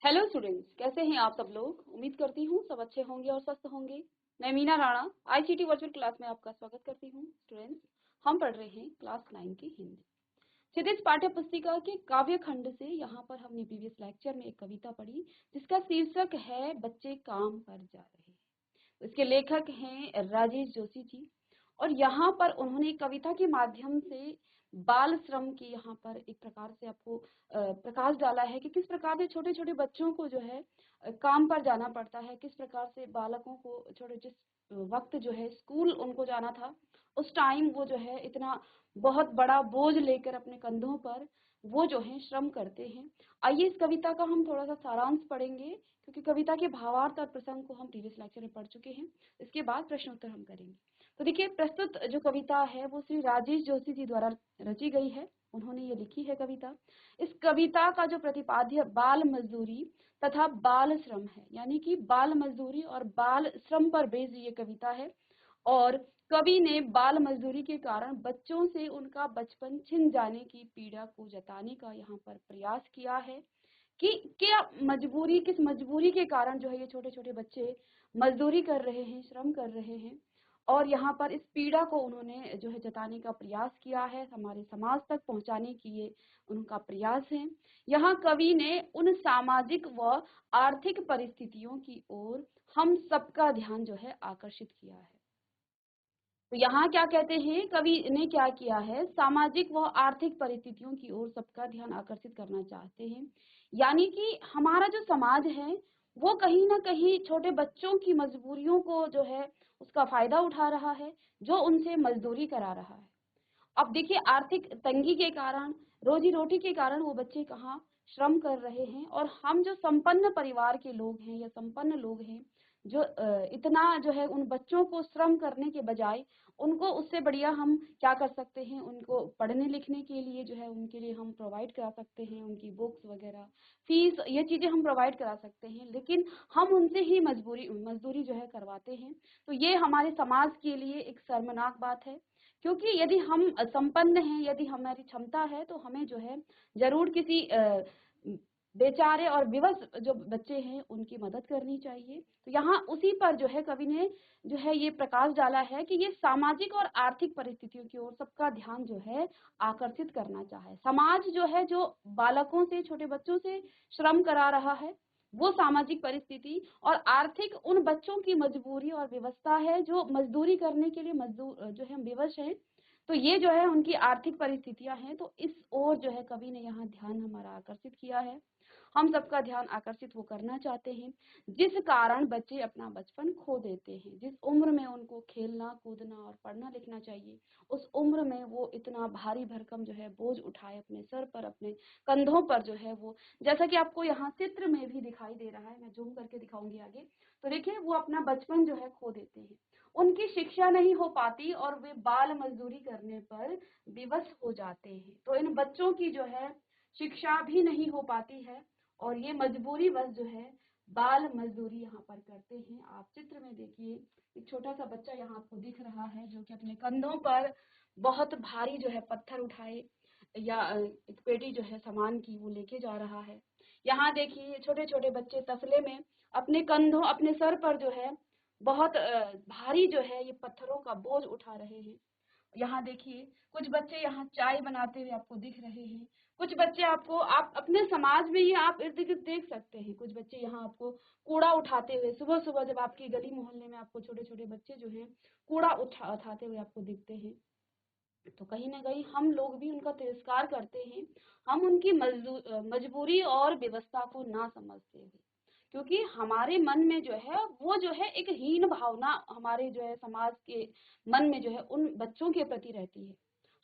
Hello students, कैसे हैं आप सब लोग। उम्मीद करती हूँ सब अच्छे होंगे और स्वस्थ होंगे। मैं Meena Rana ICT virtual class में आपका स्वागत करती हूँ। स्टूडेंट्स, हम पढ़ रहे हैं क्लास 9 की हिंदी। क्षितिज पाठ्य पुस्तिका के काव्य खंड से यहाँ पर हमने प्रीवियस लेक्चर में एक कविता पढ़ी जिसका शीर्षक है बच्चे काम पर जा रहे हैं। इसके लेखक हैं राजेश जोशी जी और यहाँ पर उन्होंने कविता के माध्यम से बाल श्रम की यहाँ पर एक प्रकार से आपको प्रकाश डाला है कि किस प्रकार से छोटे छोटे बच्चों को जो है काम पर जाना पड़ता है, किस प्रकार से बालकों को छोटे जिस वक्त जो है स्कूल उनको जाना था उस टाइम वो जो है इतना बहुत बड़ा बोझ लेकर अपने कंधों पर वो जो है श्रम करते हैं। आइए इस कविता का हम थोड़ा सा सारांश पढ़ेंगे क्योंकि कविता के भावार्थ और प्रसंग को हम प्रीवियस लेक्चर में पढ़ चुके हैं। इसके बाद प्रश्नोत्तर हम करेंगे। तो देखिए, प्रस्तुत जो कविता है वो श्री राजेश जोशी जी द्वारा रची गई है। उन्होंने ये लिखी है कविता। इस कविता का जो प्रतिपाद्य बाल मजदूरी तथा बाल श्रम है, यानी कि बाल मजदूरी और बाल श्रम पर बेस्ड ये कविता है। और कवि ने बाल मजदूरी के कारण बच्चों से उनका बचपन छिन जाने की पीड़ा को जताने का यहाँ पर प्रयास किया है कि क्या मजबूरी, किस मजबूरी के कारण जो है ये छोटे छोटे बच्चे मजदूरी कर रहे हैं, श्रम कर रहे हैं। और यहाँ पर इस पीड़ा को उन्होंने जो है जताने का प्रयास किया है, हमारे समाज तक पहुंचाने की ये उनका प्रयास है। यहाँ कवि ने उन सामाजिक व आर्थिक परिस्थितियों की ओर हम सबका ध्यान जो है आकर्षित किया है। तो यहाँ क्या कहते हैं, कवि ने क्या किया है, सामाजिक व आर्थिक परिस्थितियों की ओर सबका ध्यान आकर्षित करना चाहते हैं। यानी कि हमारा जो समाज है वो कहीं ना कहीं छोटे बच्चों की मजबूरियों को जो है उसका फायदा उठा रहा है, जो उनसे मजदूरी करा रहा है। अब देखिए, आर्थिक तंगी के कारण, रोजी रोटी के कारण वो बच्चे कहाँ श्रम कर रहे हैं। और हम जो संपन्न परिवार के लोग हैं या संपन्न लोग हैं जो इतना जो है उन बच्चों को श्रम करने के बजाय उनको उससे बढ़िया हम क्या कर सकते हैं, उनको पढ़ने लिखने के लिए जो है उनके लिए हम प्रोवाइड करा सकते हैं, उनकी बुक्स वगैरह, फीस, ये चीजें हम प्रोवाइड करा सकते हैं। लेकिन हम उनसे ही मजदूरी जो है करवाते हैं। तो ये हमारे समाज के लिए एक शर्मनाक बात है, क्योंकि यदि हम संपन्न हैं, यदि हमारी क्षमता है तो हमें जो है जरूर किसी बेचारे और विवश जो बच्चे हैं उनकी मदद करनी चाहिए। तो यहाँ उसी पर जो है कवि ने जो है ये प्रकाश डाला है कि ये सामाजिक और आर्थिक परिस्थितियों की ओर सबका ध्यान जो है आकर्षित करना चाहे। समाज जो है जो बालकों से, छोटे बच्चों से श्रम करा रहा है, वो सामाजिक परिस्थिति और आर्थिक उन बच्चों की मजबूरी और व्यवस्था है जो मजदूरी करने के लिए मजदूर जो है विवश है। तो ये जो है उनकी आर्थिक परिस्थितियां हैं। तो इस ओर जो है कवि ने यहाँ ध्यान हमारा आकर्षित किया है। हम सबका ध्यान आकर्षित वो करना चाहते हैं जिस कारण बच्चे अपना बचपन खो देते हैं। जिस उम्र में उनको खेलना कूदना और पढ़ना लिखना चाहिए, उस उम्र में वो इतना भारी भरकम जो है बोझ उठाए अपने सर पर, अपने कंधों पर जो है वो, जैसा कि आपको यहाँ चित्र में भी दिखाई दे रहा है, मैं जूम करके दिखाऊंगी आगे। तो देखिए, वो अपना बचपन जो है खो देते हैं, उनकी शिक्षा नहीं हो पाती और वे बाल मजदूरी करने पर विवश हो जाते हैं। तो इन बच्चों की जो है शिक्षा भी नहीं हो पाती है और ये मजबूरी बस जो है बाल मजदूरी यहाँ पर करते हैं। आप चित्र में देखिए, एक छोटा सा बच्चा यहाँ आपको दिख रहा है जो कि अपने कंधों पर बहुत भारी जो है पत्थर उठाए या एक पेटी जो है सामान की वो लेके जा रहा है। यहाँ देखिए, छोटे छोटे बच्चे तसले में अपने कंधों, अपने सर पर जो है बहुत भारी जो है ये पत्थरों का बोझ उठा रहे हैं। यहाँ देखिए, कुछ बच्चे यहाँ चाय बनाते हुए आपको दिख रहे हैं। कुछ बच्चे आपको, आप अपने समाज में ही आप इर्द गिर्द देख सकते हैं, कुछ बच्चे यहाँ आपको कूड़ा उठाते हुए, सुबह सुबह जब आपकी गली मोहल्ले में आपको छोटे छोटे बच्चे जो हैं कूड़ा उठाते हुए आपको दिखते हैं, तो कहीं ना कहीं हम लोग भी उनका तिरस्कार करते हैं। हम उनकी मजबूरी और व्यवस्था को ना समझते हुए, क्योंकि हमारे मन में जो है वो जो है एक हीन भावना हमारे जो है समाज के मन में जो है उन बच्चों के प्रति रहती है।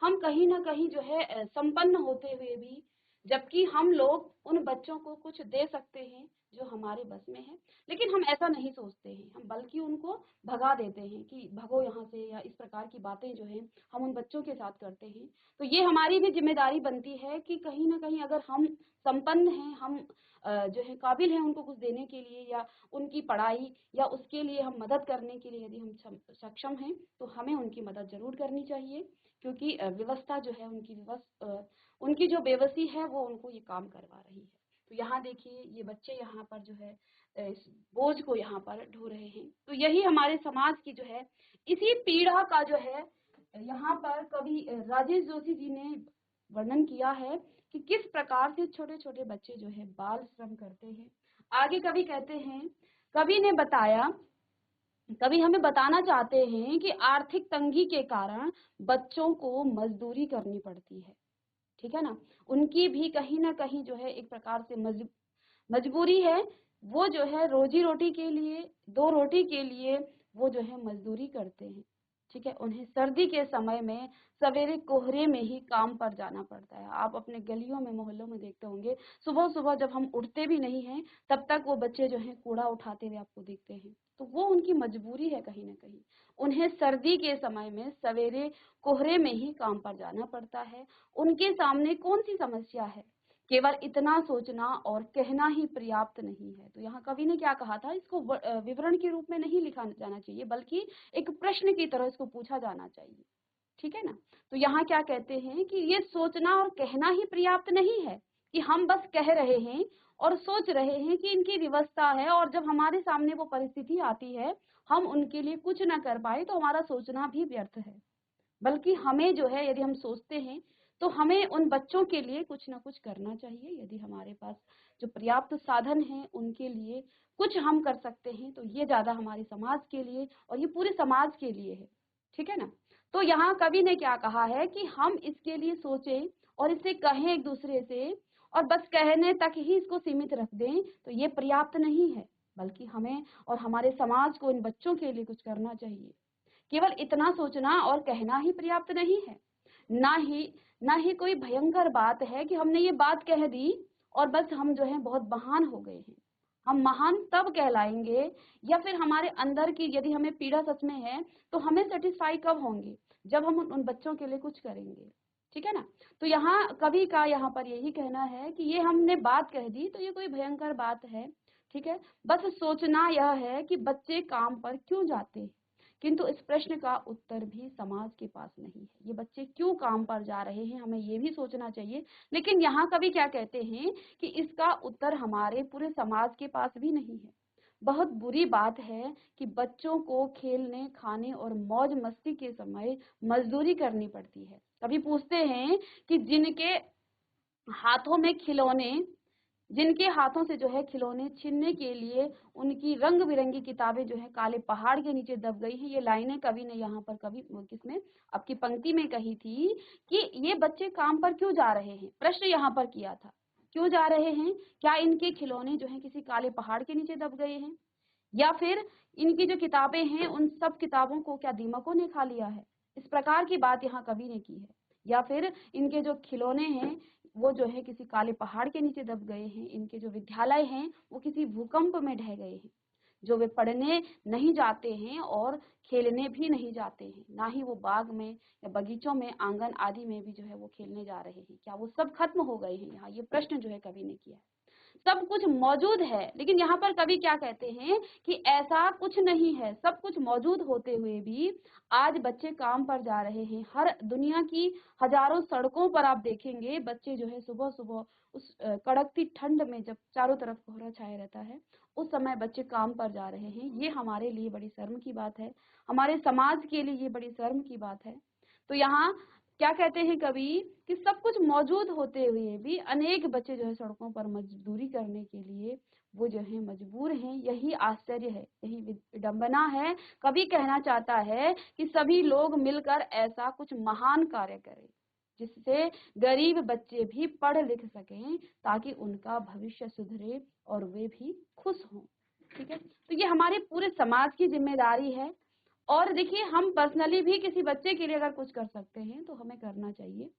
हम कहीं ना कहीं जो है संपन्न होते हुए भी, जबकि हम लोग उन बच्चों को कुछ दे सकते हैं जो हमारे बस में है, लेकिन हम ऐसा नहीं सोचते हैं। हम बल्कि उनको भगा देते हैं कि भगो यहाँ से, या इस प्रकार की बातें जो है हम उन बच्चों के साथ करते हैं। तो ये हमारी भी जिम्मेदारी बनती है कि कहीं ना कहीं अगर हम संपन्न हैं, हम जो है काबिल हैं उनको कुछ देने के लिए, या उनकी पढ़ाई या उसके लिए हम मदद करने के लिए यदि हम सक्षम हैं, तो हमें उनकी मदद जरूर करनी चाहिए। क्योंकि व्यवस्था जो है उनकी जो बेबसी है वो उनको ये काम करवा रही है। तो यहाँ देखिए ये बच्चे यहाँ पर जो है इस बोझ को यहाँ पर ढो रहे हैं। तो यही हमारे समाज की जो है इसी पीड़ा का जो है यहाँ पर कवि राजेश जोशी जी ने वर्णन किया है कि किस प्रकार से छोटे छोटे बच्चे जो है बाल श्रम करते हैं। आगे कवि कहते हैं, कवि ने बताया, कवि हमें बताना चाहते हैं कि आर्थिक तंगी के कारण बच्चों को मजदूरी करनी पड़ती है, ठीक है ना। उनकी भी कहीं ना कहीं जो है एक प्रकार से मजबूरी है। वो जो है रोजी रोटी के लिए, दो रोटी के लिए वो जो है मजदूरी करते हैं, ठीक है। उन्हें सर्दी के समय में सवेरे कोहरे में ही काम पर जाना पड़ता है। आप अपने गलियों में, मोहल्लों में देखते होंगे, सुबह सुबह जब हम उठते भी नहीं हैं तब तक वो बच्चे जो है कूड़ा उठाते हुए आपको दिखते हैं। तो वो उनकी मजबूरी है कहीं ना कहीं। उन्हें सर्दी के समय में सवेरे कोहरे में ही काम पर जाना पड़ता है। उनके सामने कौन सी समस्या है? केवल इतना सोचना और कहना ही पर्याप्त नहीं है। तो यहाँ कवि ने क्या कहा था, इसको विवरण के रूप में नहीं लिखा जाना चाहिए, बल्कि एक प्रश्न की तरह इसको पूछा जाना चाहिए, ठीक है ना। तो यहाँ क्या कहते हैं कि ये सोचना और कहना ही पर्याप्त नहीं है कि हम बस कह रहे हैं और सोच रहे हैं कि इनकी व्यवस्था है, और जब हमारे सामने वो परिस्थिति आती है हम उनके लिए कुछ ना कर पाए तो हमारा सोचना भी व्यर्थ है। बल्कि हमें जो है, यदि हम सोचते हैं तो हमें उन बच्चों के लिए कुछ ना कुछ करना चाहिए। यदि हमारे पास जो पर्याप्त साधन हैं उनके लिए कुछ हम कर सकते हैं तो ये ज्यादा हमारे समाज के लिए और ये पूरे समाज के लिए है, ठीक है ना। तो यहाँ कवि ने क्या कहा है कि हम इसके लिए सोचें और इसे कहें एक दूसरे से, और बस कहने तक ही इसको सीमित रख दें तो ये पर्याप्त नहीं है, बल्कि हमें और हमारे समाज को इन बच्चों के लिए कुछ करना चाहिए। केवल इतना सोचना और कहना ही पर्याप्त नहीं है। ना ही कोई भयंकर बात है कि हमने ये बात कह दी और बस हम जो है बहुत महान हो गए हैं। हम महान तब कहलाएंगे, या फिर हमारे अंदर की यदि हमें पीड़ा सच में है तो हमें सेटिस्फाई कब होंगे, जब हम उन बच्चों के लिए कुछ करेंगे, ठीक है ना। तो यहाँ कवि का यहाँ पर यही कहना है कि ये हमने बात कह दी तो ये कोई भयंकर बात है, ठीक है। बस सोचना यह है कि बच्चे काम पर क्यों जाते हैं, किंतु इस प्रश्न का उत्तर भी समाज के पास नहीं है। ये बच्चे क्यों काम पर जा रहे हैं, हमें ये भी सोचना चाहिए। लेकिन यहाँ कवि क्या कहते हैं कि इसका उत्तर हमारे पूरे समाज के पास भी नहीं है। बहुत बुरी बात है कि बच्चों को खेलने, खाने और मौज मस्ती के समय मजदूरी करनी पड़ती है। कभी पूछते हैं कि हाथों में खिलौने जिनके हाथों से जो है खिलौने छीनने के लिए उनकी रंग बिरंगी किताबें जो है काले पहाड़ के नीचे दब गई हैं। ये लाइनें कवि ने यहाँ पर किसमें आपकी पंक्ति में कही थी कि ये बच्चे काम पर क्यों जा रहे हैं। प्रश्न यहाँ पर किया था, क्यों जा रहे हैं? क्या इनके खिलौने जो है किसी काले पहाड़ के नीचे दब गए हैं, या फिर इनकी जो किताबें हैं उन सब किताबों को क्या दीमकों ने खा लिया है? इस प्रकार की बात यहाँ कवि ने की है। या फिर इनके जो खिलौने हैं वो जो है किसी काले पहाड़ के नीचे दब गए हैं, इनके जो विद्यालय हैं वो किसी भूकंप में ढह गए हैं, जो वे पढ़ने नहीं जाते हैं और खेलने भी नहीं जाते हैं, ना ही वो बाग में या बगीचों में, आंगन आदि में भी जो है वो खेलने जा रहे हैं। क्या वो सब खत्म हो गए हैं? यहाँ ये प्रश्न जो है कवि ने किया है। सब कुछ मौजूद है, लेकिन यहाँ पर कवि क्या कहते हैं कि ऐसा कुछ नहीं है। सब कुछ मौजूद होते हुए भी आज बच्चे काम पर जा रहे हैं। हर दुनिया की हजारों सड़कों पर आप देखेंगे बच्चे जो है सुबह सुबह उस कड़कती ठंड में, जब चारों तरफ कोहरा छाया रहता है, उस समय बच्चे काम पर जा रहे हैं। ये हमारे लिए बड़ी शर्म की बात है, हमारे समाज के लिए ये बड़ी शर्म की बात है। तो यहाँ क्या कहते हैं कवि कि सब कुछ मौजूद होते हुए भी अनेक बच्चे जो है सड़कों पर मजदूरी करने के लिए वो जो है मजबूर हैं। यही आश्चर्य है, यही विडंबना है। कवि कहना चाहता है कि सभी लोग मिलकर ऐसा कुछ महान कार्य करें जिससे गरीब बच्चे भी पढ़ लिख सकें, ताकि उनका भविष्य सुधरे और वे भी खुश हों, ठीक है। तो ये हमारे पूरे समाज की जिम्मेदारी है। और देखिए, हम पर्सनली भी किसी बच्चे के लिए अगर कुछ कर सकते हैं तो हमें करना चाहिए,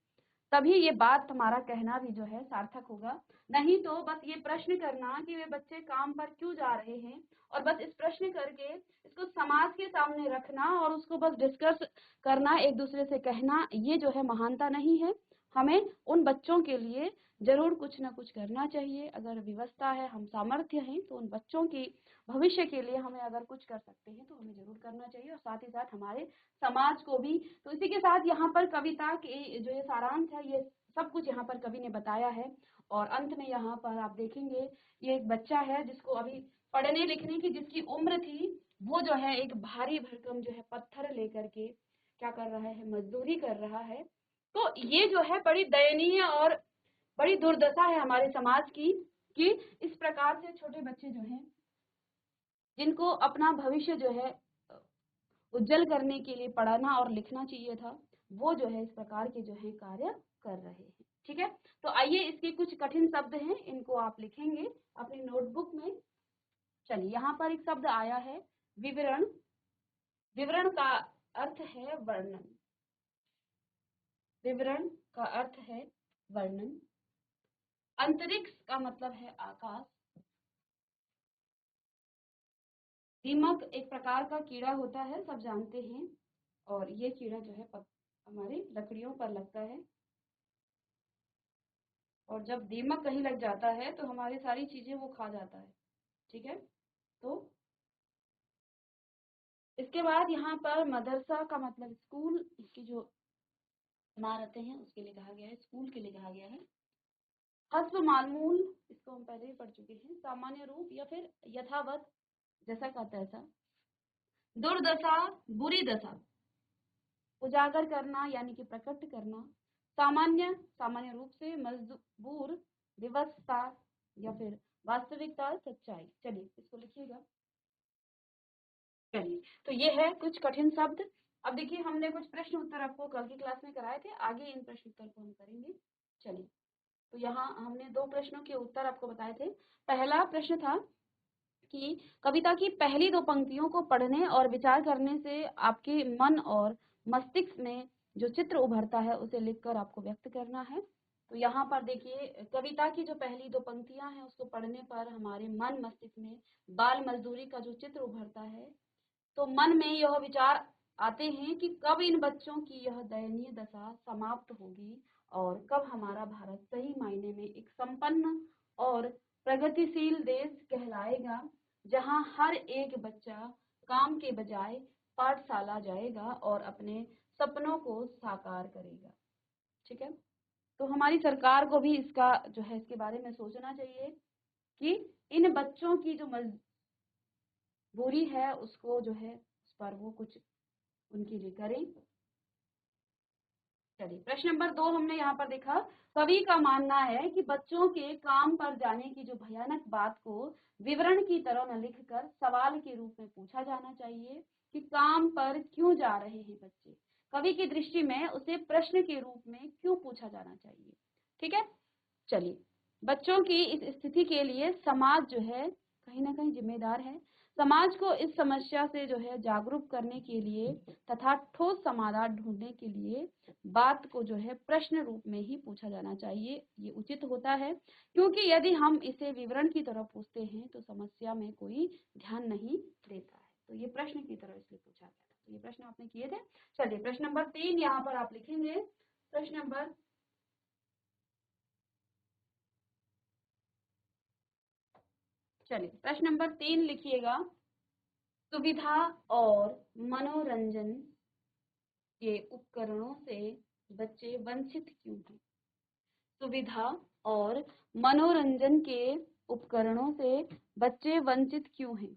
तभी ये बात हमारा कहना भी जो है सार्थक होगा। नहीं तो बस ये प्रश्न करना कि वे बच्चे काम पर क्यों जा रहे हैं, और बस इस प्रश्न करके इसको समाज के सामने रखना और उसको बस डिस्कस करना, एक दूसरे से कहना, ये जो है महानता नहीं है। हमें उन बच्चों के लिए जरूर कुछ ना कुछ करना चाहिए। अगर व्यवस्था है, हम सामर्थ्य हैं, तो उन बच्चों की भविष्य के लिए हमें अगर कुछ कर सकते हैं तो हमें जरूर करना चाहिए, और साथ ही साथ हमारे समाज को भी। तो इसी के साथ यहाँ पर कविता के जो ये सारांश है, ये सब कुछ यहाँ पर कवि ने बताया है। और अंत में यहाँ पर आप देखेंगे ये एक बच्चा है जिसको अभी पढ़ने लिखने की जिसकी उम्र थी, वो जो है एक भारी भरकम जो है पत्थर लेकर के क्या कर रहा है, मजदूरी कर रहा है। तो ये जो है बड़ी दयनीय और बड़ी दुर्दशा है हमारे समाज की कि इस प्रकार से छोटे बच्चे जो हैं जिनको अपना भविष्य जो है उज्जवल करने के लिए पढ़ना और लिखना चाहिए था, वो जो है इस प्रकार के जो है कार्य कर रहे हैं। ठीक है, तो आइए इसके कुछ कठिन शब्द हैं, इनको आप लिखेंगे अपनी नोटबुक में। चलिए, यहाँ पर एक शब्द आया है विवरण। विवरण का अर्थ है वर्णन। विवरण का अर्थ है वर्णन। अंतरिक्ष का मतलब है आकाश। दीमक एक प्रकार का कीड़ा होता है, सब जानते हैं, और ये कीड़ा जो है हमारी लकड़ियों पर लगता है, और जब दीमक कहीं लग जाता है तो हमारी सारी चीजें वो खा जाता है। ठीक है, तो इसके बाद यहाँ पर मदरसा का मतलब स्कूल की जो इमारतें हैं उसके लिए कहा गया है, स्कूल के लिए कहा गया है। हस्ब मामूल, इसको हम पहले ही पढ़ चुके हैं। सामान्य रूप या फिर यथावत, जैसा का तैसा। दुर्दशा, बुरी दशा। उजागर करना यानी कि प्रकट करना। सामान्य, सामान्य रूप से। मजबूर, विवशता या फिर वास्तविकता, सच्चाई। चलिए इसको लिखिएगा। चलिए, तो ये है कुछ कठिन शब्द। अब देखिए, हमने कुछ प्रश्न उत्तर आपको कल की क्लास में कराए थे, आगे इन प्रश्न उत्तर को हम करेंगे। चलिए, तो यहाँ हमने 2 प्रश्नों के उत्तर आपको बताए थे। पहला प्रश्न था कि कविता की पहली 2 पंक्तियों को पढ़ने और विचार करने से आपके मन और मस्तिष्क में जो चित्र उभरता है उसे लिखकर आपको व्यक्त करना है। तो यहाँ पर देखिए, कविता की जो पहली 2 पंक्तियां हैं उसको पढ़ने पर हमारे मन मस्तिष्क में बाल मजदूरी का जो चित्र उभरता है, तो मन में यह विचार आते हैं कि कब इन बच्चों की यह दयनीय दशा समाप्त होगी और कब हमारा भारत सही मायने में एक संपन्न और प्रगतिशील देश कहलाएगा, जहां हर एक बच्चा काम के बजाय पाठशाला जाएगा और अपने सपनों को साकार करेगा। ठीक है, तो हमारी सरकार को भी इसका जो है इसके बारे में सोचना चाहिए कि इन बच्चों की जो मजबूरी है उसको जो है उस पर वो कुछ उनके लिए करें। चलिए, प्रश्न नंबर 2 हमने यहाँ पर देखा। कवि का मानना है कि बच्चों के काम पर जाने की जो भयानक बात को विवरण की तरह न लिखकर सवाल के रूप में पूछा जाना चाहिए कि काम पर क्यों जा रहे हैं बच्चे। कवि की दृष्टि में उसे प्रश्न के रूप में क्यों पूछा जाना चाहिए। ठीक है, चलिए, बच्चों की इस स्थिति के लिए समाज जो है कहीं ना कहीं जिम्मेदार है। समाज को इस समस्या से जो है जागरूक करने के लिए तथा ठोस समाधान ढूंढने के लिए बात को जो है प्रश्न रूप में ही पूछा जाना चाहिए। ये उचित होता है, क्योंकि यदि हम इसे विवरण की तरह पूछते हैं तो समस्या में कोई ध्यान नहीं देता है। तो ये प्रश्न की तरह इसलिए पूछा गया था। तो ये प्रश्न आपने किए थे। चलिए, प्रश्न नंबर 3 यहाँ पर आप लिखेंगे। प्रश्न नंबर, चलिए प्रश्न नंबर 3 लिखिएगा। सुविधा और मनोरंजन के उपकरणों से बच्चे वंचित क्यों हैं। सुविधा और मनोरंजन के उपकरणों से बच्चे वंचित क्यों हैं।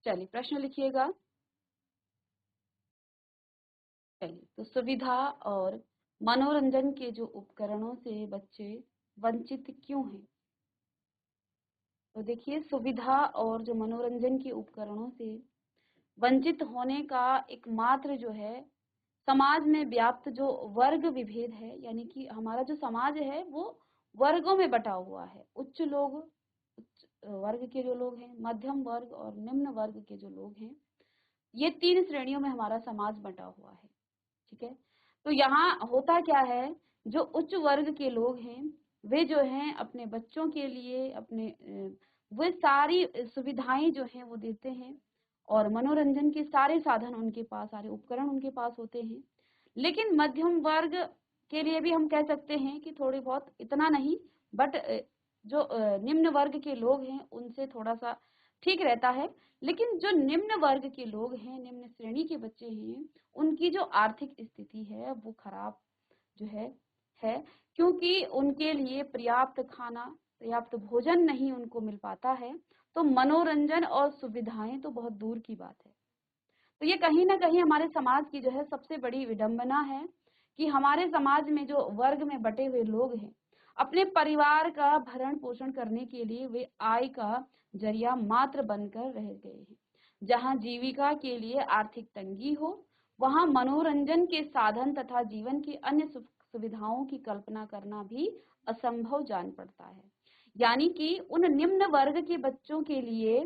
चलिए प्रश्न लिखिएगा। चलिए, तो सुविधा और मनोरंजन के जो उपकरणों से बच्चे वंचित क्यों हैं। तो देखिए, सुविधा और जो मनोरंजन के उपकरणों से वंचित होने का एकमात्र जो है समाज में व्याप्त जो वर्ग विभेद है, यानी कि हमारा जो समाज है वो वर्गों में बटा हुआ है। उच्च लोग, उच्च वर्ग के जो लोग हैं, मध्यम वर्ग और निम्न वर्ग के जो लोग हैं, ये 3 श्रेणियों में हमारा समाज बटा हुआ है। ठीक है, तो यहाँ होता क्या है, जो उच्च वर्ग के लोग हैं वे जो हैं अपने बच्चों के लिए अपने वे सारी सुविधाएं जो हैं वो देते हैं और मनोरंजन के सारे साधन उनके पास, सारे उपकरण उनके पास होते हैं। लेकिन मध्यम वर्ग के लिए भी हम कह सकते हैं कि थोड़ी बहुत, इतना नहीं, बट जो निम्न वर्ग के लोग हैं उनसे थोड़ा सा ठीक रहता है। लेकिन जो निम्न वर्ग के लोग हैं, निम्न श्रेणी के बच्चे हैं, उनकी जो आर्थिक स्थिति है वो खराब जो है है, क्योंकि उनके लिए पर्याप्त खाना, पर्याप्त भोजन नहीं उनको मिल पाता है, तो मनोरंजन और सुविधाएं तो बहुत दूर की बात है। तो ये कहीं न कहीं हमारे समाज की जो है सबसे बड़ी विडंबना है कि हमारे समाज में जो वर्ग में बटे हुए लोग हैं, अपने परिवार का भरण-पोषण करने के लिए वे आय का ज़रिया मात्र बनकर रह गए हैं। जहाँ जीविका के लिए आर्थिक तंगी हो, वहाँ मनोरंजन के साधन तथा जीवन की अन्य सुविधाओं की कल्पना करना भी असंभव जान पड़ता है। यानी कि उन निम्न वर्ग के बच्चों के लिए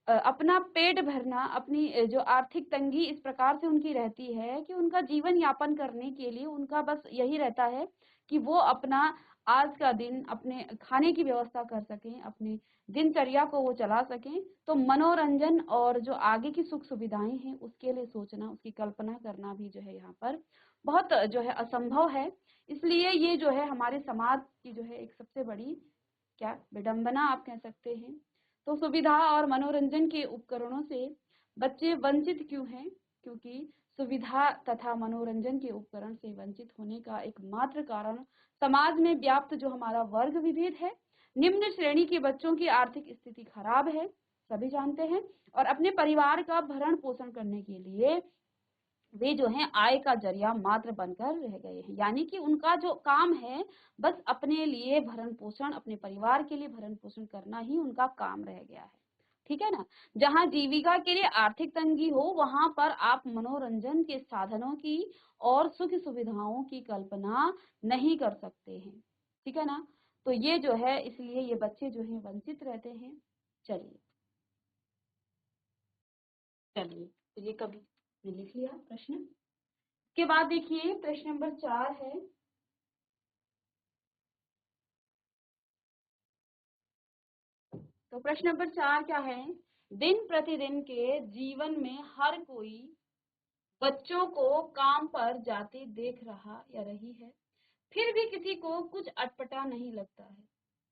अपना पेट भरना, अपनी जो आर्थिक तंगी इस प्रकार से उनकी रहती है कि उनका जीवन यापन करने के लिए उनका बस यही रहता है कि वो अपना आज का दिन अपने खाने की व्यवस्था कर सकें, अपनी दिनचर्या को वो चला सकें। तो मनोरंजन और जो आगे की सुख सुविधाएं हैं उसके लिए सोचना, उसकी कल्पना करना भी जो है यहाँ पर बहुत जो है असंभव है। इसलिए ये जो है हमारे समाज की जो है एक सबसे बड़ी क्या विडंबना आप कह सकते हैं। तो सुविधा और मनोरंजन के उपकरणों से बच्चे वंचित क्यों हैं? क्योंकि सुविधा तथा मनोरंजन के उपकरण से वंचित होने का एकमात्र कारण समाज में व्याप्त जो हमारा वर्ग विभेद है। निम्न श्रेणी के बच्चों की आर्थिक स्थिति खराब है, सभी जानते हैं, और अपने परिवार का भरण पोषण करने के लिए वे जो हैं आय का जरिया मात्र बनकर रह गए हैं। यानी कि उनका जो काम है बस अपने लिए भरण पोषण, अपने परिवार के लिए भरण पोषण करना ही उनका काम रह गया है। ठीक है ना? जहाँ जीविका के लिए आर्थिक तंगी हो वहां पर आप मनोरंजन के साधनों की और सुख सुविधाओं की कल्पना नहीं कर सकते हैं। ठीक है ना? तो ये जो है इसलिए ये बच्चे जो है वंचित रहते हैं। चलिए चलिए, तो ये कभी लिख लिया प्रश्न। के बाद देखिए प्रश्न नंबर 4 है। तो प्रश्न नंबर 4 क्या है? दिन प्रतिदिन के जीवन में हर कोई बच्चों को काम पर जाते देख रहा या रही है, फिर भी किसी को कुछ अटपटा नहीं लगता है।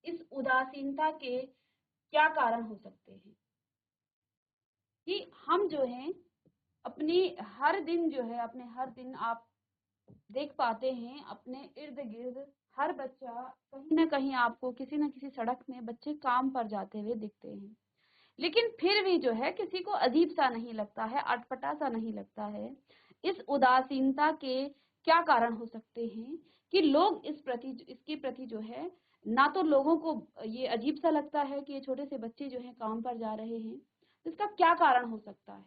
इस उदासीनता के क्या कारण हो सकते हैं? कि हम जो हैं अपनी हर दिन जो है अपने हर दिन आप देख पाते हैं अपने इर्द-गिर्द हर बच्चा कहीं न कहीं आपको किसी न किसी सड़क में बच्चे काम पर जाते हुए दिखते हैं। लेकिन फिर भी जो है किसी को अजीब-सा नहीं लगता है, अटपटा-सा नहीं लगता है। इस उदासीनता के क्या कारण हो सकते हैं कि लोग इसके प्रति जो है ना तो लोगों को ये अजीब-सा लगता है कि ये छोटे से बच्चे जो हैं काम पर जा रहे हैं। तो इसका क्या कारण हो सकता है?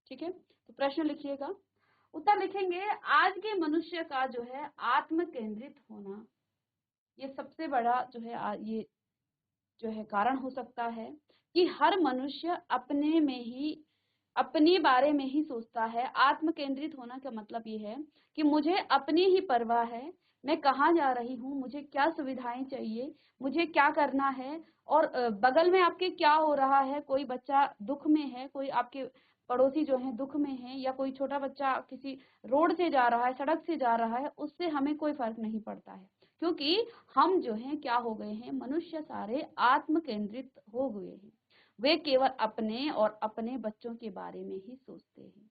ठीक है? तो प्रश्न लिखिएगा। उत्तर लिखेंगे आज के मनुष्य का जो है आत्म केंद्रित होना, ये सबसे बड़ा जो है ये जो है कारण हो सकता है कि हर मनुष्य अपने में ही अपने बारे में ही सोचता है। आत्म केंद्रित होना का मतलब ये है कि मुझे अपनी ही परवाह है, मैं कहाँ जा रही हूँ, मुझे क्या सुविधाएं चाहिए, मुझे क्या करना है, और बगल में आपके क्या हो रहा है, कोई बच्चा दुख में है, कोई आपके पड़ोसी जो है दुख में है, या कोई छोटा बच्चा किसी रोड से जा रहा है, सड़क से जा रहा है, उससे हमें कोई फर्क नहीं पड़ता है। क्योंकि हम जो हैं क्या हो गए हैं, मनुष्य सारे आत्म केंद्रित हो गए हैं। वे केवल अपने और अपने बच्चों के बारे में ही सोचते हैं।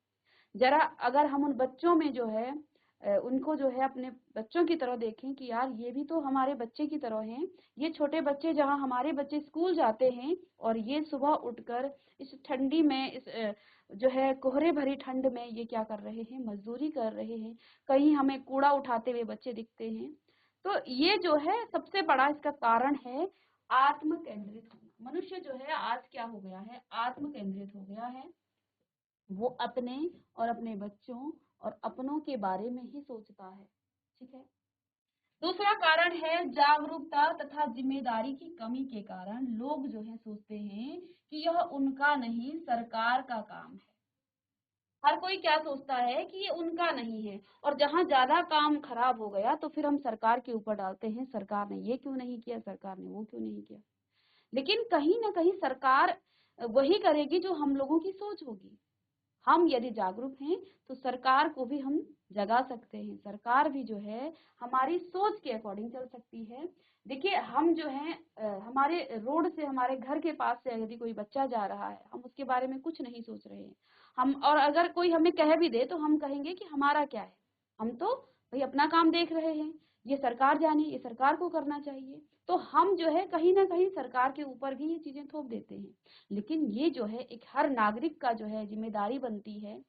जरा अगर हम उन बच्चों में जो है उनको जो है अपने बच्चों की तरह देखें कि यार ये भी तो हमारे बच्चे की तरह हैं। ये छोटे बच्चे जहाँ हमारे बच्चे स्कूल जाते हैं और ये सुबह उठकर इस ठंडी में इस जो है कोहरे भरी ठंड में ये क्या कर रहे हैं, मजदूरी कर रहे हैं। कहीं हमें कूड़ा उठाते हुए बच्चे दिखते हैं। तो ये जो है सबसे बड़ा इसका कारण है आत्म केंद्रित होना। मनुष्य जो है आज क्या हो गया है, आत्म केंद्रित हो गया है। वो अपने और अपने बच्चों और अपनों के बारे में ही सोचता है। ठीक है? दूसरा कारण है जागरूकता तथा जिम्मेदारी की कमी के कारण लोग जो है सोचते हैं कि यह उनका नहीं सरकार का काम है। हर कोई क्या सोचता है कि ये उनका नहीं है, और जहाँ ज्यादा काम खराब हो गया तो फिर हम सरकार के ऊपर डालते हैं, सरकार ने ये क्यों नहीं किया, सरकार ने वो क्यों नहीं किया। लेकिन कहीं ना कहीं सरकार वही करेगी जो हम लोगों की सोच होगी। हम यदि जागरूक हैं तो सरकार को भी हम जगा सकते हैं। सरकार भी जो है हमारी सोच के अकॉर्डिंग चल सकती है। देखिए हम जो है हमारे रोड से हमारे घर के पास से यदि कोई बच्चा जा रहा है, हम उसके बारे में कुछ नहीं सोच रहे हैं। हम और अगर कोई हमें कह भी दे तो हम कहेंगे कि हमारा क्या है, हम तो भाई अपना काम देख रहे हैं। ये सरकार जाने, ये सरकार को करना चाहिए। तो हम जो है कहीं ना कहीं सरकार के ऊपर भी ये चीजें थोप देते हैं। लेकिन ये जो है एक हर नागरिक का जो है जिम्मेदारी बनती है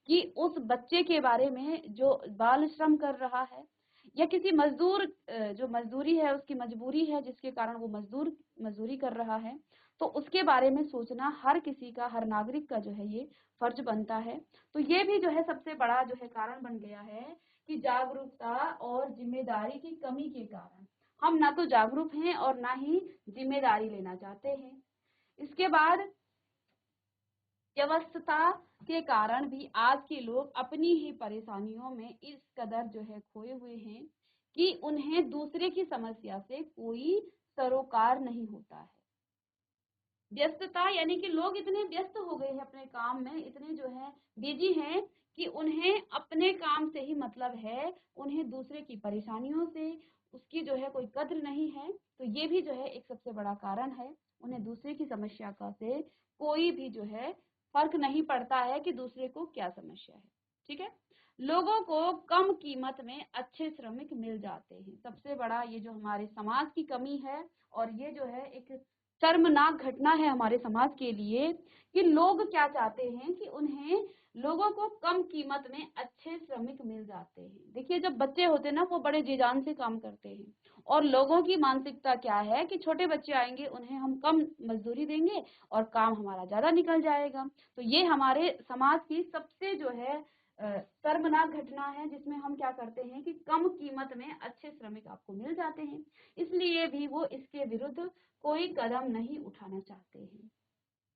कि उस बच्चे के बारे में जो बाल श्रम कर रहा है या किसी मजदूर जो मजदूरी है उसकी मजबूरी है जिसके कारण वो मजदूरी कर रहा है, तो उसके बारे में सोचना हर किसी का, हर नागरिक का जो है ये फर्ज बनता है। तो ये भी जो है सबसे बड़ा जो है कारण बन गया है कि जागरूकता और जिम्मेदारी की कमी के कारण हम ना तो जागरूक हैं और ना ही जिम्मेदारी लेना चाहते हैं। इसके बाद व्यस्तता के कारण भी आज के लोग अपनी ही परेशानियों में इस कदर जो है खोए हुए हैं कि उन्हें दूसरे की समस्या से कोई सरोकार नहीं होता है। व्यस्तता यानी कि लोग इतने व्यस्त हो गए हैं अपने काम में, इतने जो है बिजी हैं कि उन्हें अपने काम से ही मतलब है, उन्हें दूसरे की परेशानियों से उसकी जो है कोई कद्र नहीं है। तो ये भी जो है एक सबसे बड़ा कारण है, उन्हें दूसरे की समस्या का से कोई भी जो है फर्क नहीं पड़ता है कि दूसरे को क्या समस्या है। ठीक है, लोगों को कम कीमत में अच्छे श्रमिक मिल जाते हैं, सबसे बड़ा ये जो हमारे समाज की कमी है। और ये जो है एक शर्मनाक घटना है हमारे समाज के लिए कि लोग क्या चाहते हैं कि उन्हें लोगों को कम कीमत में अच्छे श्रमिक मिल जाते हैं। देखिए, जब बच्चे होते हैं ना वो बड़े जी जान से काम करते हैं और लोगों की मानसिकता क्या है कि छोटे बच्चे आएंगे उन्हें हम कम मजदूरी देंगे और काम हमारा ज्यादा निकल जाएगा। तो ये हमारे समाज की सबसे जो है शर्मनाक घटना है जिसमें हम क्या करते हैं कि कम कीमत में अच्छे श्रमिक आपको मिल जाते हैं, इसलिए भी वो इसके विरुद्ध कोई कदम नहीं उठाना चाहते हैं।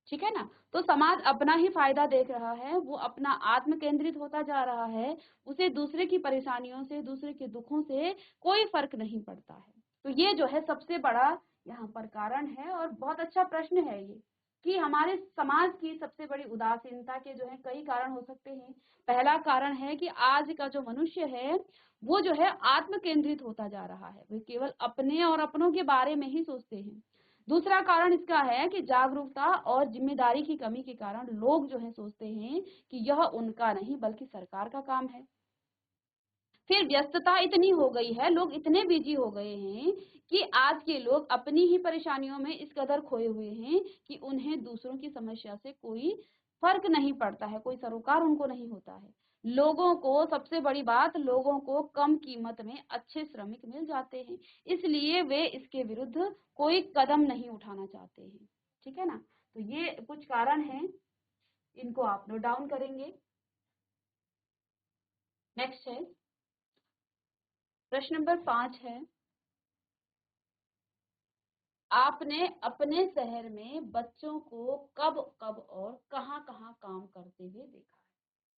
ठीक है ना, तो समाज अपना ही फायदा देख रहा है, वो अपना आत्म केंद्रित होता जा रहा है, उसे दूसरे की परेशानियों से, दूसरे के दुखों से कोई फर्क नहीं पड़ता है। तो ये जो है सबसे बड़ा यहाँ पर कारण है और बहुत अच्छा प्रश्न है ये कि हमारे समाज की सबसे बड़ी उदासीनता के जो है कई कारण हो सकते हैं। पहला कारण है कि आज का जो मनुष्य है वो जो है आत्म केंद्रित होता जा रहा है, वो केवल अपने और अपनों के बारे में ही सोचते हैं। दूसरा कारण इसका है कि जागरूकता और जिम्मेदारी की कमी के कारण लोग जो है सोचते हैं कि यह उनका नहीं बल्कि सरकार का काम है। फिर व्यस्तता इतनी हो गई है, लोग इतने बिजी हो गए हैं कि आज के लोग अपनी ही परेशानियों में इस कदर खोए हुए हैं कि उन्हें दूसरों की समस्या से कोई फर्क नहीं पड़ता है, कोई सरोकार उनको नहीं होता है। लोगों को, सबसे बड़ी बात, लोगों को कम कीमत में अच्छे श्रमिक मिल जाते हैं, इसलिए वे इसके विरुद्ध कोई कदम नहीं उठाना चाहते हैं। ठीक है ना, तो ये कुछ कारण हैं, इनको आप नोट डाउन करेंगे। नेक्स्ट है प्रश्न नंबर 5 है, आपने अपने शहर में बच्चों को कब कब और कहाँ कहाँ काम करते हुए देखा है?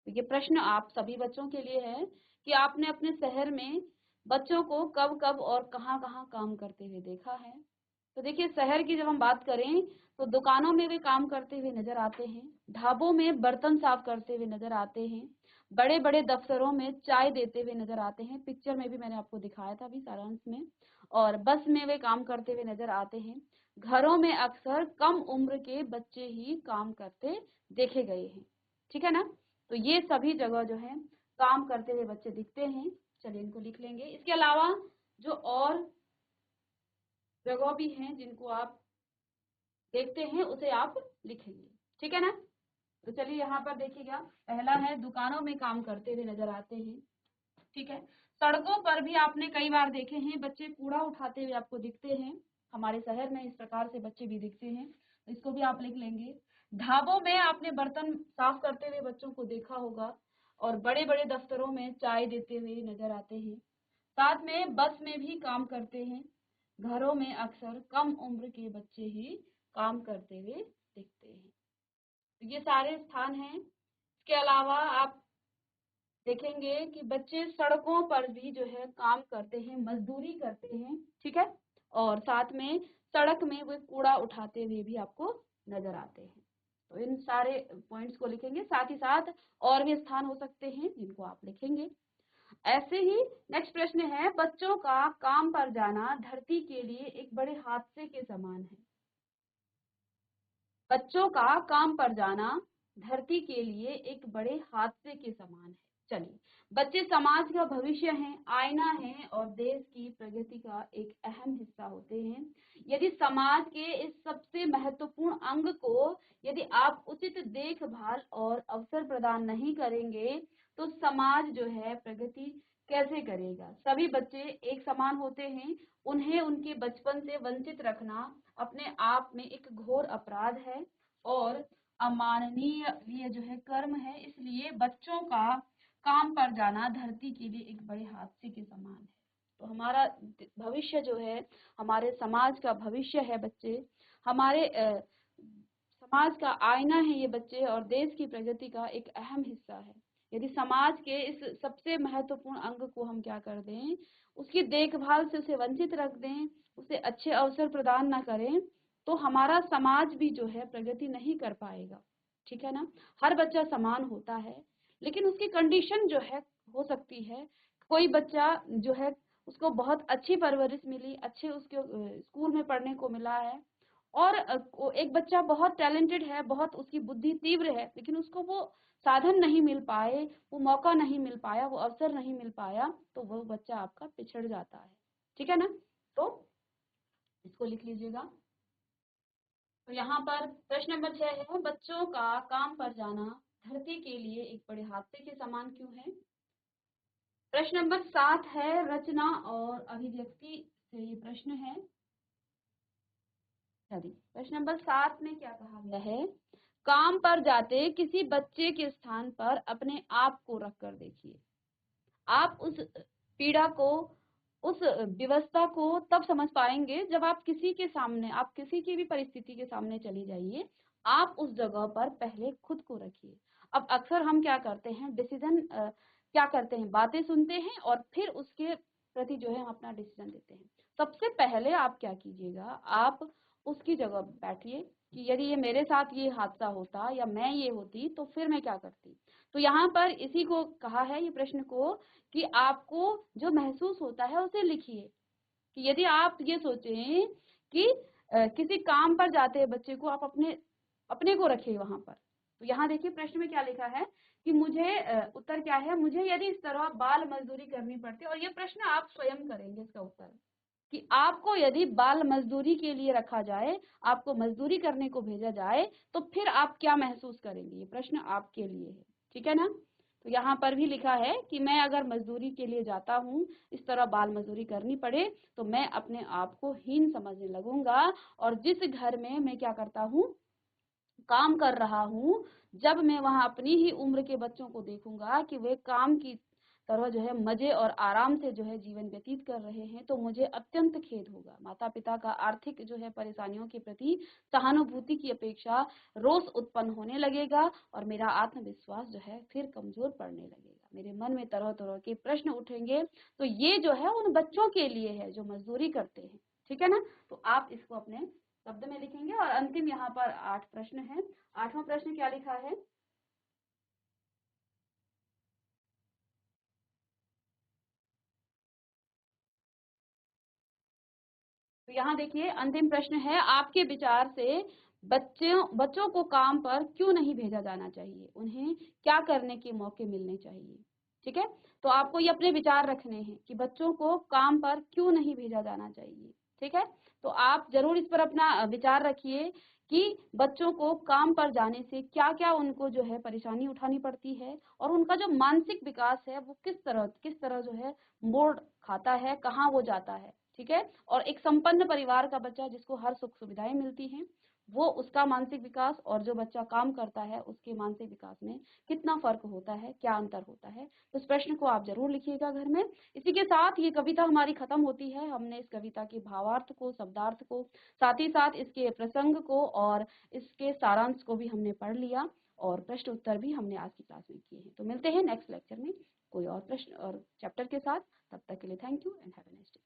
तो ये प्रश्न आप सभी बच्चों के लिए है कि आपने अपने शहर में बच्चों को कब कब और कहाँ कहाँ काम करते हुए देखा है। तो देखिए, शहर की जब हम बात करें तो दुकानों में वे काम करते हुए नजर आते हैं, ढाबों में बर्तन साफ करते हुए नजर आते हैं, बड़े बड़े दफ्तरों में चाय देते हुए नजर आते हैं, पिक्चर में भी मैंने आपको दिखाया था अभी सारांश में, और बस में वे काम करते हुए नजर आते हैं। घरों में अक्सर कम उम्र के बच्चे ही काम करते देखे गए हैं। ठीक है ना, तो ये सभी जगह जो है काम करते हुए बच्चे दिखते हैं। चलिए इनको लिख लेंगे। इसके अलावा जो और जगह भी हैं जिनको आप देखते हैं उसे आप लिखेंगे। ठीक है ना, तो चलिए यहाँ पर देखिएगा, पहला है दुकानों में काम करते हुए नजर आते हैं। ठीक है, सड़कों पर भी आपने कई बार देखे हैं बच्चे कूड़ा उठाते हुए आपको दिखते हैं, हमारे शहर में इस प्रकार से बच्चे भी दिखते हैं, तो इसको भी आप लिख लेंगे। ढाबों में आपने बर्तन साफ करते हुए बच्चों को देखा होगा और बड़े बड़े दफ्तरों में चाय देते हुए नजर आते हैं। साथ में बस में भी काम करते हैं। घरों में अक्सर कम उम्र के बच्चे ही काम करते हुए दिखते हैं। तो ये सारे स्थान हैं। इसके अलावा आप देखेंगे कि बच्चे सड़कों पर भी जो है काम करते हैं, मजदूरी करते हैं। ठीक है, और साथ में सड़क में वे कूड़ा उठाते हुए भी आपको नजर आते हैं। तो इन सारे पॉइंट्स को लिखेंगे, साथ ही साथ और भी स्थान हो सकते हैं जिनको आप लिखेंगे। ऐसे ही नेक्स्ट प्रश्न है, बच्चों का काम पर जाना धरती के लिए एक बड़े हादसे के समान है। बच्चों का काम पर जाना धरती के लिए एक बड़े हादसे के समान है। चलिए, बच्चे समाज का भविष्य हैं, आईना हैं और देश की प्रगति का एक अहम हिस्सा होते हैं। यदि समाज के इस सबसे महत्वपूर्ण अंग को यदि आप उचित देखभाल और अवसर प्रदान नहीं करेंगे, तो समाज जो है प्रगति कैसे करेगा? सभी बच्चे एक समान होते हैं, उन्हें उनके बचपन से वंचित रखना अपने आप में एक घोर अपराध है और अमाननीय जो है कर्म है। इसलिए बच्चों का काम पर जाना धरती के लिए एक बड़े हादसे के समान है। तो हमारा भविष्य जो है, हमारे समाज का भविष्य है बच्चे, हमारे समाज का आईना है ये बच्चे और देश की प्रगति का एक अहम हिस्सा है। यदि समाज के इस सबसे महत्वपूर्ण अंग को हम क्या कर दें, उसकी देखभाल से उसे वंचित रख दें, उसे अच्छे अवसर प्रदान ना करें, तो हमारा समाज भी जो है प्रगति नहीं कर पाएगा। ठीक है ना? हर बच्चा समान होता है, लेकिन उसकी कंडीशन जो है हो सकती है। कोई बच्चा जो है उसको बहुत अच्छी परवरिश मिली, अच्छे उसके स्कूल में पढ़ने को मिला है और एक बच्चा बहुत टैलेंटेड है, बहुत उसकी बुद्धि तीव्र है, लेकिन उसको वो साधन नहीं मिल पाए, वो मौका नहीं मिल पाया, वो अवसर नहीं मिल पाया, तो वो बच्चा आपका पिछड़ जाता है। ठीक है ना? तो इसको लिख लीजिएगा। तो यहाँ पर प्रश्न नंबर 6 है, बच्चों का काम पर जाना धरती के लिए एक बड़े हादसे के समान क्यों है? प्रश्न नंबर 7 है, रचना और अभिव्यक्ति से ये प्रश्न है। चलिए, प्रश्न नंबर 7 में क्या कहा गया है? काम पर जाते किसी बच्चे के स्थान पर अपने आप को रख कर देखिए। आप उस पीड़ा को, उस व्यवस्था को तब समझ पाएंगे जब आप किसी के सामने, आप किसी की भी परिस्थिति के सामने चली जाइए, आप उस जगह पर पहले खुद को रखिए। अब अक्सर हम क्या करते हैं, डिसीजन क्या करते हैं, बातें सुनते हैं और फिर उसके प्रति जो है हम अपना डिसीजन देते हैं। सबसे पहले आप क्या कीजिएगा, आप उसकी जगह बैठिए कि यदि ये मेरे साथ ये हादसा होता या मैं ये होती तो फिर मैं क्या करती। तो यहाँ पर इसी को कहा है, ये प्रश्न को, कि आपको जो महसूस होता है उसे लिखिए। कि यदि आप ये सोचें कि किसी काम पर जाते हैं बच्चे को, आप अपने अपने को रखिए वहां पर। तो यहाँ देखिए प्रश्न में क्या लिखा है कि मुझे उत्तर क्या है, मुझे यदि इस तरह बाल मजदूरी करनी पड़ती, और ये प्रश्न आप स्वयं करेंगे इसका उत्तर, कि आपको यदि बाल मजदूरी के लिए रखा जाए, आपको मजदूरी करने को भेजा जाए, तो फिर आप क्या महसूस करेंगे। ये प्रश्न आपके लिए है। ठीक है ना? तो यहाँ पर भी लिखा है कि मैं अगर मजदूरी के लिए जाता हूँ, इस तरह बाल मजदूरी करनी पड़े, तो मैं अपने आप को हीन समझने लगूंगा। और जिस घर में मैं क्या करता हूँ, काम कर रहा हूँ, जब मैं वहां अपनी ही उम्र के बच्चों को देखूंगा कि वे काम की तरह जो है मजे और आराम से जो है जीवन व्यतीत कर रहे हैं, तो मुझे अत्यंत खेद होगा। माता पिता का आर्थिक जो है परेशानियों के प्रति सहानुभूति की अपेक्षा रोष उत्पन्न होने लगेगा और मेरा आत्मविश्वास जो है फिर कमजोर पड़ने लगेगा। मेरे मन में तरह तरह के प्रश्न उठेंगे। तो ये जो है उन बच्चों के लिए है जो मजदूरी करते हैं। ठीक है ना? तो आप इसको अपने शब्द में लिखेंगे। और अंतिम यहाँ पर 8 प्रश्न है। 8वां प्रश्न क्या लिखा है? तो यहाँ देखिए अंतिम प्रश्न है, आपके विचार से बच्चों को काम पर क्यों नहीं भेजा जाना चाहिए, उन्हें क्या करने के मौके मिलने चाहिए। ठीक है? तो आपको ये अपने विचार रखने हैं कि बच्चों को काम पर क्यों नहीं भेजा जाना चाहिए। ठीक है? तो आप जरूर इस पर अपना विचार रखिए कि बच्चों को काम पर जाने से क्या क्या उनको जो है परेशानी उठानी पड़ती है और उनका जो मानसिक विकास है वो किस तरह जो है मोड़ खाता है, कहाँ वो जाता है। ठीक है? और एक संपन्न परिवार का बच्चा जिसको हर सुख सुविधाएं मिलती हैं, वो उसका मानसिक विकास और जो बच्चा काम करता है उसके मानसिक विकास में कितना फर्क होता है, क्या अंतर होता है। तो इस प्रश्न को आप जरूर लिखिएगा घर में। इसी के साथ ये कविता हमारी खत्म होती है। हमने इस कविता के भावार्थ को, शब्दार्थ को, साथ ही साथ इसके प्रसंग को और इसके सारांश को भी हमने पढ़ लिया और प्रश्न उत्तर भी हमने आज की क्लास में किए हैं। तो मिलते हैं नेक्स्ट लेक्चर में कोई और प्रश्न और चैप्टर के साथ। तब तक के लिए thank you and have a nice day.